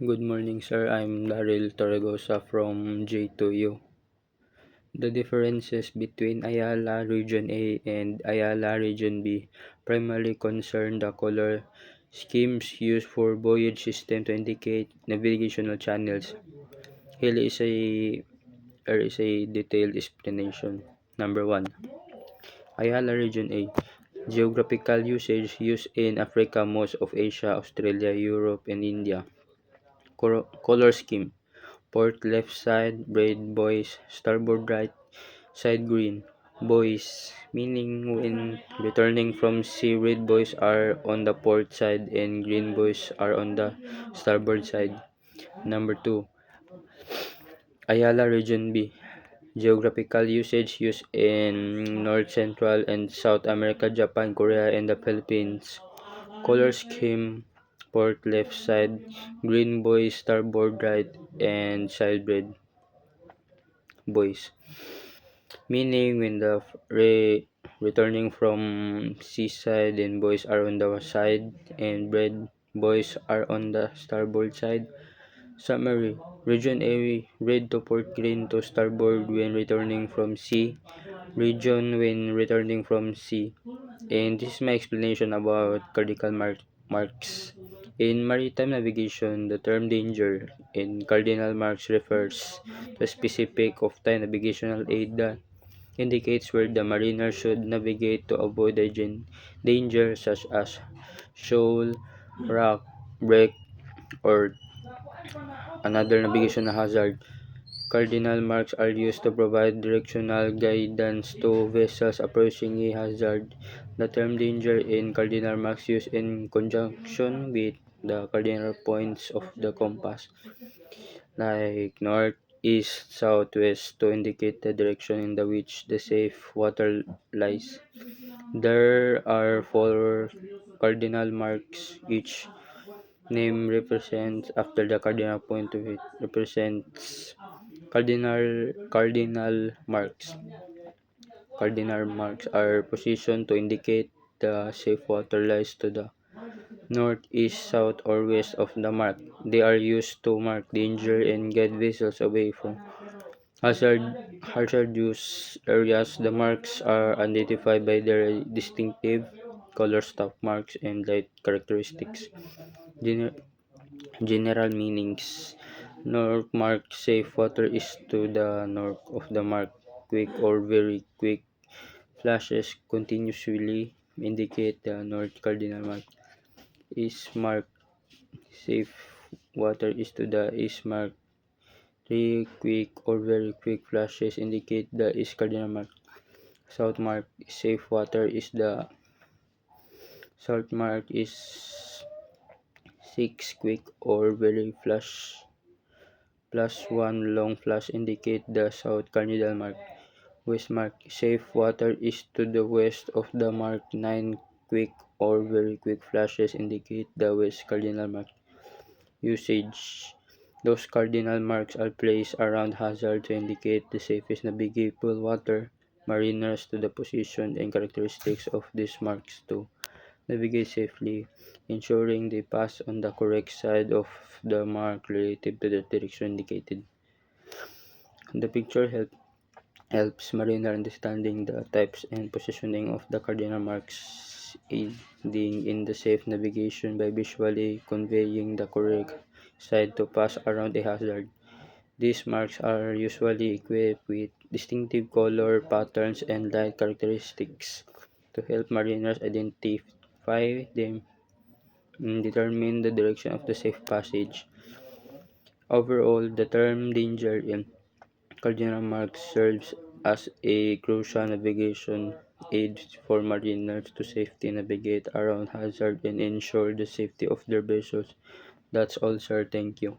Good morning, sir. I'm Daryl Torregosa from J2U. The differences between Ayala Region A and Ayala Region B primarily concern the color schemes used for buoyage system to indicate navigational channels. Here is a there is a detailed explanation. Number 1. Ayala Region A. Geographical usage used in Africa, most of Asia, Australia, Europe, and India. Color scheme. Port left side, red buoys, starboard right side green buoys, meaning when returning from sea, red buoys are on the port side and green buoys are on the starboard side. Number 2. Ayala Region B. Geographical usage used in North Central and South America, Japan, Korea, and the Philippines. Color scheme: port left side, green buoys, starboard right, and side red buoys. Meaning when the returning from seaside and boys are on the side and red boys are on the starboard side. Summary: Region A, red to port, green to starboard when returning from sea. Region when returning from sea. And this is my explanation about cardinal marks. In maritime navigation, the term danger in cardinal marks refers to a specific of-time navigational aid that indicates where the mariner should navigate to avoid danger such as shoal, rock, wreck, or another navigational hazard. Cardinal marks are used to provide directional guidance to vessels approaching a hazard. The term danger in cardinal marks used in conjunction with the cardinal points of the compass, like north, east, south, west, to indicate the direction in which the safe water lies. There are four cardinal marks. Each name represents after the cardinal point of it represents cardinal marks. Cardinal marks are positioned to indicate the safe water lies to the north, east, south, or west of the mark. They are used to mark danger and guide vessels away from hazardous areas. The marks are identified by their distinctive color, stop marks, and light characteristics. Gener- General meanings: North mark, safe water is to the north of the mark. Quick or very quick flashes continuously indicate the north cardinal mark. East mark, safe water is to the east mark. Three quick or very quick flashes indicate the east cardinal mark. South mark, safe water is the south mark is 6 quick or very flash plus 1 long flash indicate the south cardinal mark. West mark, safe water is to the west of the mark. 9 quick or very quick flashes indicate the west cardinal mark. Usage: those cardinal marks are placed around hazard to indicate the safest navigable water. Mariners to the position and characteristics of these marks to navigate safely, ensuring they pass on the correct side of the mark relative to the direction indicated. The picture helps mariner understanding the types and positioning of the cardinal marks, aiding in the safe navigation by visually conveying the correct side to pass around a hazard. These marks are usually equipped with distinctive color patterns and light characteristics to help mariners identify them and determine the direction of the safe passage. Overall, the term danger in cardinal marks serves as a crucial navigation aid for mariners to safely navigate around hazards and ensure the safety of their vessels. That's all, sir. Thank you.